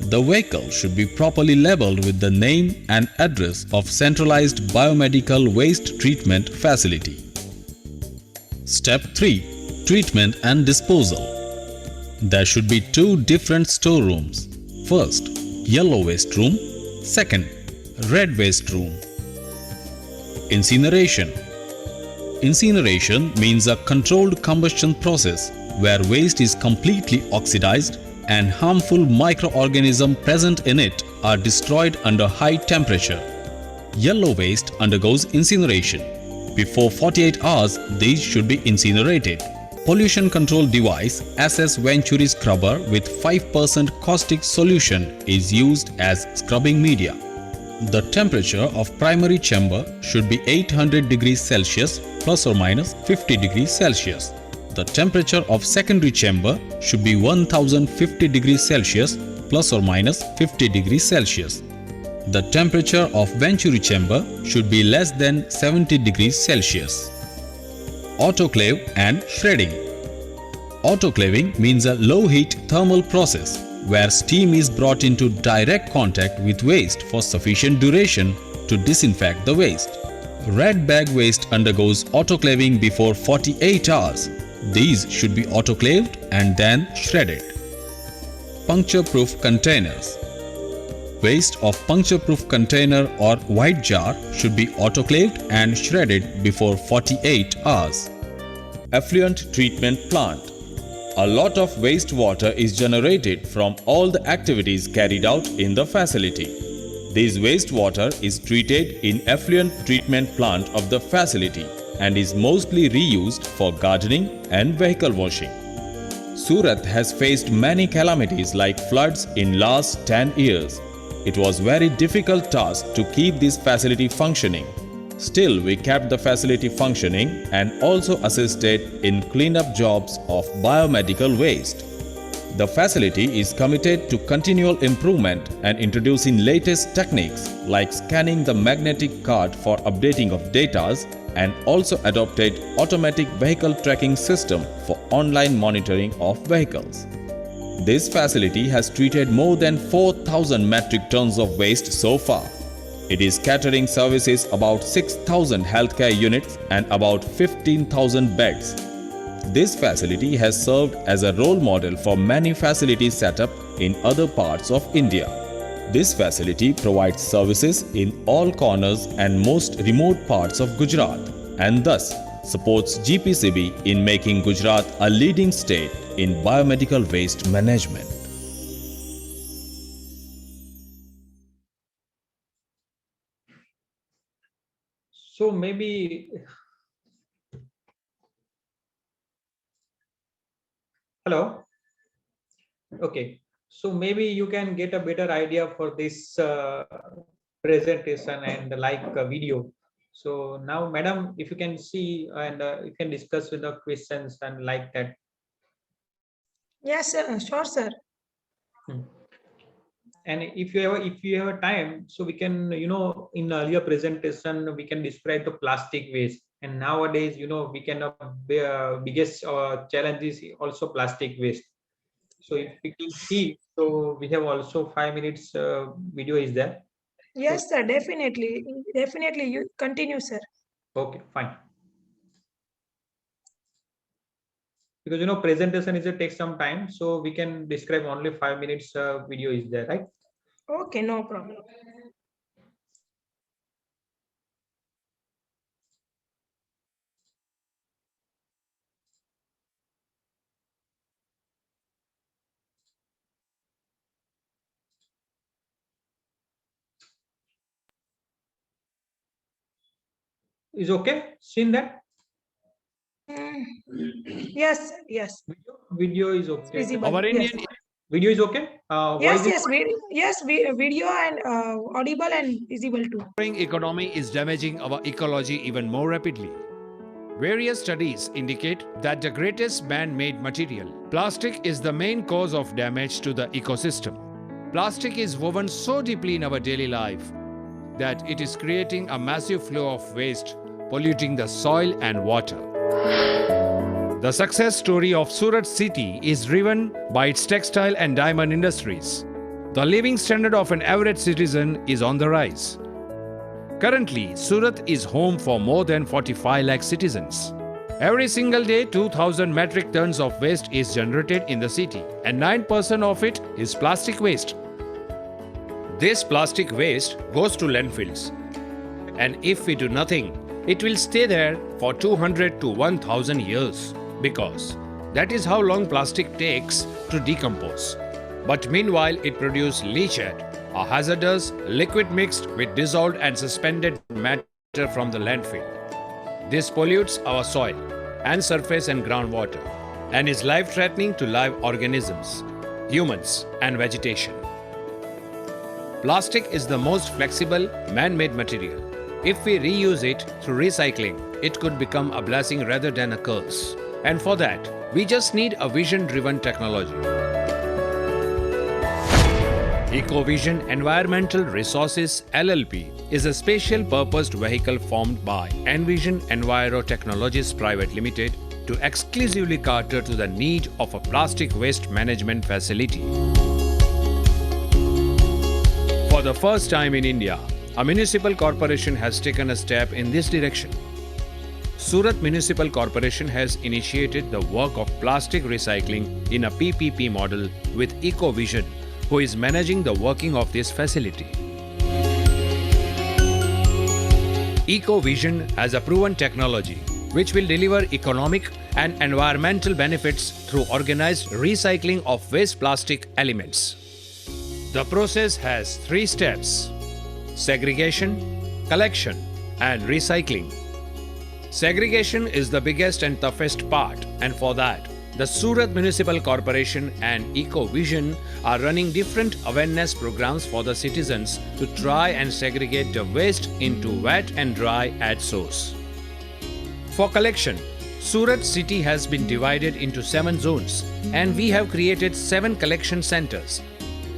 The vehicle should be properly labeled with the name and address of Centralized Biomedical Waste Treatment Facility. Step 3. Treatment and Disposal. There should be two different storerooms. First, yellow waste room. Second, red waste room. Incineration. Incineration means a controlled combustion process where waste is completely oxidized and harmful microorganisms present in it are destroyed under high temperature. Yellow waste undergoes incineration. Before 48 hours, these should be incinerated. Pollution control device SS Venturi scrubber with 5% caustic solution is used as scrubbing media. The temperature of primary chamber should be 800 degrees Celsius plus or minus 50 degrees Celsius. The temperature of secondary chamber should be 1050 degrees Celsius plus or minus 50 degrees Celsius. The temperature of Venturi chamber should be less than 70 degrees Celsius. Autoclave and shredding. Autoclaving means a low-heat thermal process where steam is brought into direct contact with waste for sufficient duration to disinfect the waste. Red bag waste undergoes autoclaving before 48 hours. These should be autoclaved and then shredded. Puncture-proof containers. Waste of puncture-proof container or white jar should be autoclaved and shredded before 48 hours. Effluent treatment plant. A lot of wastewater is generated from all the activities carried out in the facility. This wastewater is treated in effluent treatment plant of the facility and is mostly reused for gardening and vehicle washing. Surat has faced many calamities like floods in last 10 years. It was very difficult task to keep this facility functioning. Still, we kept the facility functioning and also assisted in cleanup jobs of biomedical waste. The facility is committed to continual improvement and introducing latest techniques like scanning the magnetic card for updating of data and also adopted automatic vehicle tracking system for online monitoring of vehicles. This facility has treated more than 4,000 metric tons of waste so far. It is catering services about 6,000 healthcare units and about 15,000 beds. This facility has served as a role model for many facilities set up in other parts of India. This facility provides services in all corners and most remote parts of Gujarat and thus supports GPCB in making Gujarat a leading state in biomedical waste management. So maybe, hello. Okay. So maybe you can get a better idea for this presentation and like a video. So now, madam, if you can see and you can discuss with the questions and like that. Yes, sir. Sure, sir. Hmm. And if you have a time, so we can, in earlier presentation we can describe the plastic waste, and nowadays we can biggest challenge is also plastic waste. So if we can see, so we have also 5 minutes video is there. So Yes, sir. Definitely. Definitely. You continue, sir. okay, fine. Because presentation is it takes some time, so we can describe only 5 minutes video is there, right? Okay, no problem. is okay? Seen that? Mm, yes, yes, Video is okay. visible. Our Yes, Indian Video is okay. yes, Voice is video and audible and visible too. economy is damaging our ecology even more rapidly. Various studies indicate that the greatest man-made material, plastic, is the main cause of damage to the ecosystem. Plastic is woven so deeply in our daily life that it is creating a massive flow of waste, polluting the soil and water. The success story of Surat city is driven by its textile and diamond industries. The living standard of an average citizen is on the rise. Currently, Surat is home for more than 45 lakh citizens. Every single day, 2,000 metric tons of waste is generated in the city, and 9% of it is plastic waste. This plastic waste goes to landfills, and if we do nothing, it will stay there for 200 to 1,000 years, because that is how long plastic takes to decompose. But meanwhile, it produces leachate, a hazardous liquid mixed with dissolved and suspended matter from the landfill. This pollutes our soil and surface and groundwater and is life-threatening to live organisms, humans and vegetation. Plastic is the most flexible man-made material. If we reuse it through recycling, it could become a blessing rather than a curse. And for that, we just need a vision-driven technology. EcoVision Environmental Resources LLP is a special purposed vehicle formed by Envision Enviro Technologies Private Limited to exclusively cater to the need of a plastic waste management facility. For the first time in India, a municipal corporation has taken a step in this direction. Surat Municipal Corporation has initiated the work of plastic recycling in a PPP model with EcoVision, who is managing the working of this facility. EcoVision has a proven technology which will deliver economic and environmental benefits through organized recycling of waste plastic elements. The process has 3 steps: segregation, collection, and recycling. Segregation is the biggest and toughest part, and for that, the Surat Municipal Corporation and EcoVision are running different awareness programs for the citizens to try and segregate the waste into wet and dry at source. For collection, Surat city has been divided into 7 zones, and we have created 7 collection centers.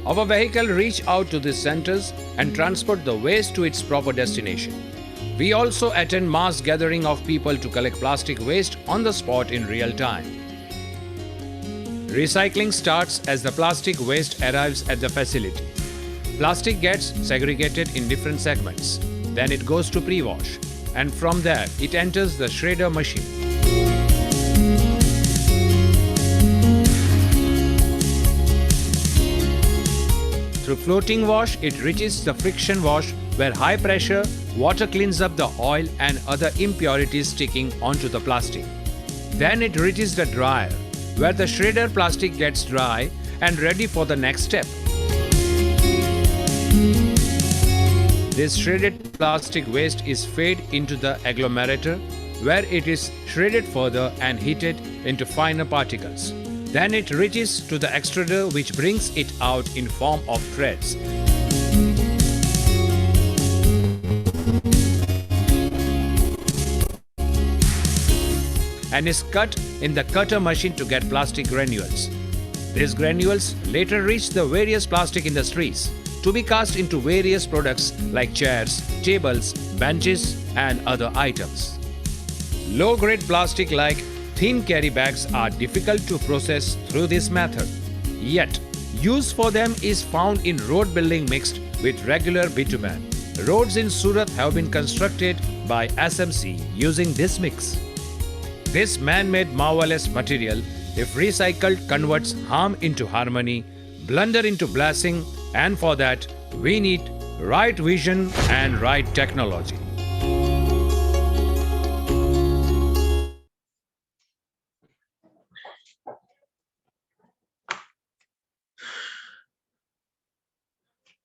Our vehicle reach out to these centers and transport the waste to its proper destination. We also attend mass gathering of people to collect plastic waste on the spot in real time. Recycling starts as the plastic waste arrives at the facility. Plastic gets segregated in different segments. Then it goes to pre-wash, and from there it enters the shredder machine. Through floating wash, it reaches the friction wash, where high pressure water cleans up the oil and other impurities sticking onto the plastic. Then it reaches the dryer, where the shredder plastic gets dry and ready for the next step. This shredded plastic waste is fed into the agglomerator, where it is shredded further and heated into finer particles. Then it reaches to the extruder, which brings it out in form of threads. And is cut in the cutter machine to get plastic granules. These granules later reach the various plastic industries to be cast into various products like chairs, tables, benches, and other items. Low-grade plastic like thin carry bags are difficult to process through this method. Yet, use for them is found in road building mixed with regular bitumen. Roads in Surat have been constructed by SMC using this mix. This man-made marvelous material, if recycled, converts harm into harmony, blunder into blessing, and for that, we need right vision and right technology.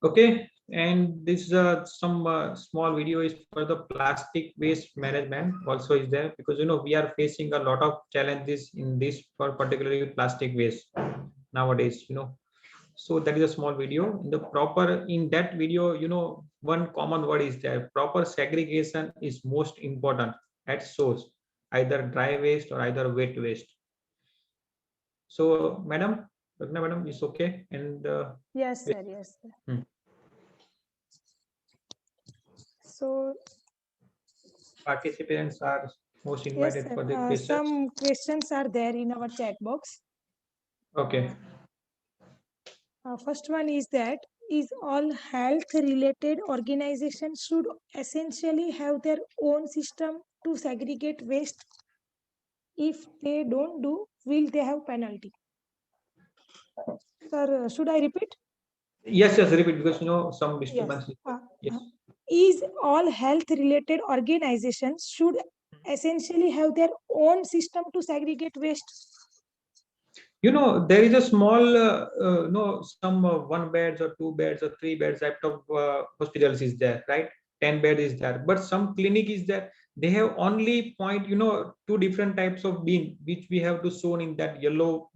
Okay, And this some small video is for the plastic waste management also is there, because we are facing a lot of challenges in this for particularly plastic waste nowadays. So that is a small video. In the proper in that video, one common word is there: proper segregation is most important at source, either dry waste or either wet waste. So madam, Ragna madam, is okay. And Yes, sir. Yes, sir. Hmm. So, participants are most yes, invited sir. for the questions. Some questions are there in our chat box. Okay. First one is that is all health related organizations should essentially have their own system to segregate waste. If they don't do, will they have penalty? Sir, should I repeat? Yes, repeat, because some Yes. disturbance. Yes. Is all health related organizations should essentially have their own system to segregate waste? There is a small some one beds or two beds or three beds type of hospitals is there, right? 10 bed is there, but some clinic is there, they have only point, two different types of bin which we have to shown in that yellow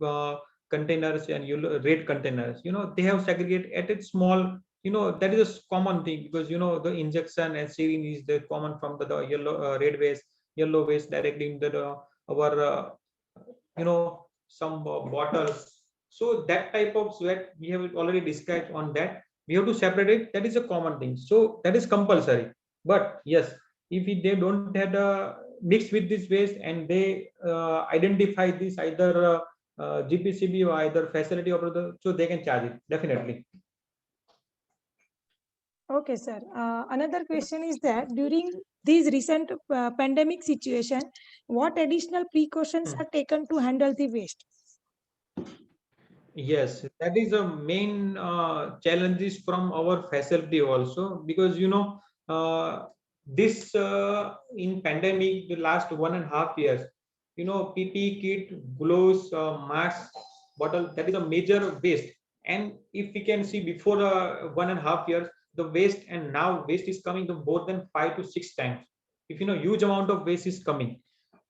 containers and yellow red containers. They have segregate at a small, that is a common thing, because the injection and syringe is the common from the yellow red waste, yellow waste directly into our some bottles. So that type of sweat we have already described on that. We have to separate it. That is a common thing. So that is compulsory. But yes, if they don't have mix with this waste and they identify this either GPCB or either facility operator, so they can charge it definitely. Okay, sir. Another question is that during these recent pandemic situation, what additional precautions are taken to handle the waste? Yes, that is a main challenges from our facility also, because this in pandemic the last 1.5 years, PPE kit, gloves, mask, bottle, that is a major waste. And if we can see before 1.5 years, the waste and now waste is coming to more than 5 to 6 times. If huge amount of waste is coming,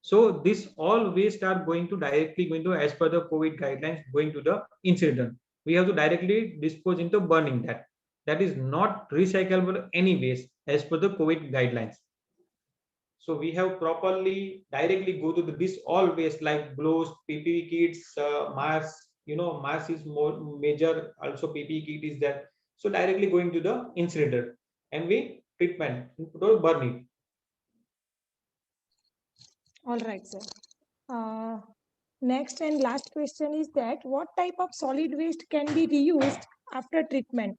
so this all waste are going to directly going to, as per the COVID guidelines, going to the incinerator. We have to directly dispose into burning that. That is not recyclable any waste as per the COVID guidelines. So we have properly directly go to this all waste like gloves, PPE kits, masks. Mask is more major. Also PPE kit is there. So directly going to the incinerator and we treatment to burn it. All right, sir. Next and last question is that what type of solid waste can be reused after treatment?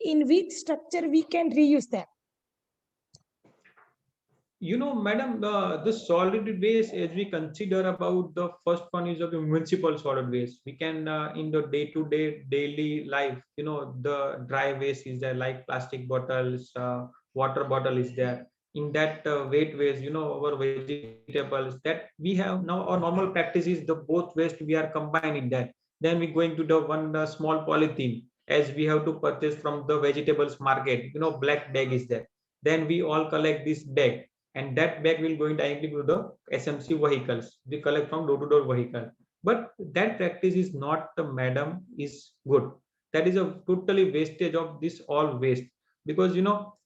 In which structure we can reuse them? Madam, the solid waste, as we consider about the first one is of the municipal solid waste. We can, in the day-to-day daily life, the dry waste is there, like plastic bottles, water bottle is there. In that wet waste, our vegetables that we have now, our normal practice is the both waste we are combining that. Then we going to the one small polythene, as we have to purchase from the vegetables market, black bag is there. Then we all collect this bag, and that bag will going directly to the SMC vehicles. We collect from door-to-door vehicle. But that practice is not, madam, is good. That is a totally wastage of this all waste, because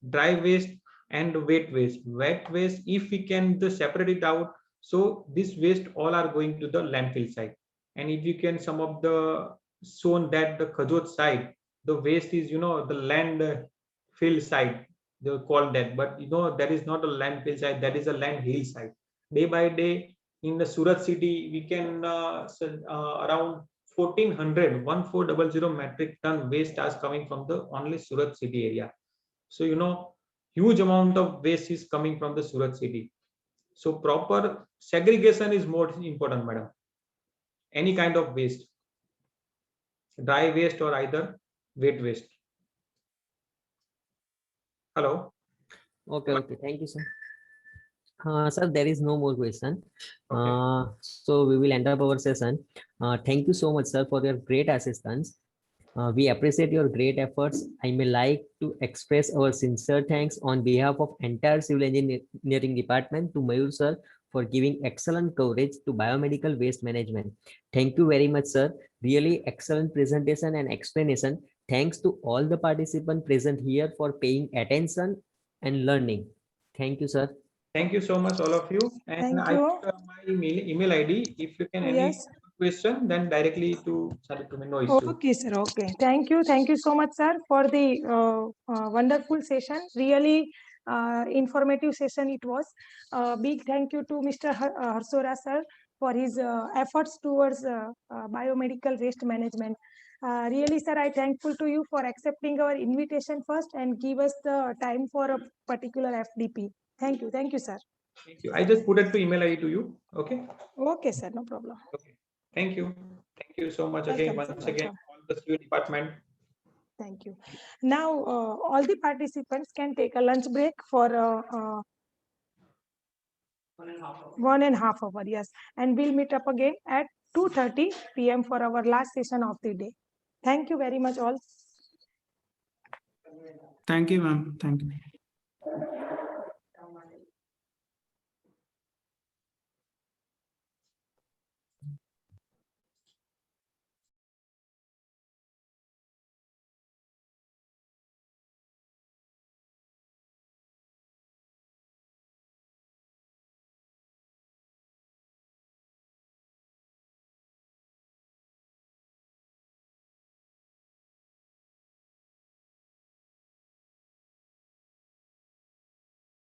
dry waste and wet waste. Wet waste, if we can just separate it out, so this waste all are going to the landfill side. And if you can some of the shown that the Khajot side, the waste is the landfill side, they call that, but that is not a landfill site, that is a land hill site. Day by day in the Surat city we can around 1400 metric ton waste is coming from the only Surat city area. So huge amount of waste is coming from the Surat city. So proper segregation is more important, madam. Any kind of waste, dry waste or either wet waste. Hello. Okay. Thank you, sir. Sir, there is no more question. Okay. So we will end up our session. Thank you so much, sir, for your great assistance. We appreciate your great efforts. I may like to express our sincere thanks on behalf of entire civil engineering department to Mayur sir for giving excellent coverage to biomedical waste management. Thank you very much, sir. Really excellent presentation and explanation. Thanks to all the participants present here for paying attention and learning. Thank you, sir. Thank you so much, all of you. And Thank I you. put my email ID. If you can any Yes. question, then directly to Sadiq, no issue. Okay, sir. Okay. Thank you. Thank you so much, sir, for the wonderful session. Really informative session it was. Big thank you to Mr. Harsora, sir, for his efforts towards biomedical waste management. Really, sir, I thankful to you for accepting our invitation first and give us the time for a particular FDP. Thank you. Thank you, sir. Thank you. I just put it to email ID to you. Okay. Okay, sir. No problem. Okay. Thank you. Thank you so much again. Welcome, sir. Once again, Welcome. all the civil department. Thank you. Now, all the participants can take a lunch break for 1.5 hours. Yes, and we'll meet up again at 2:30 p.m. for our last session of the day. Thank you very much, all. Thank you, ma'am. Thank you.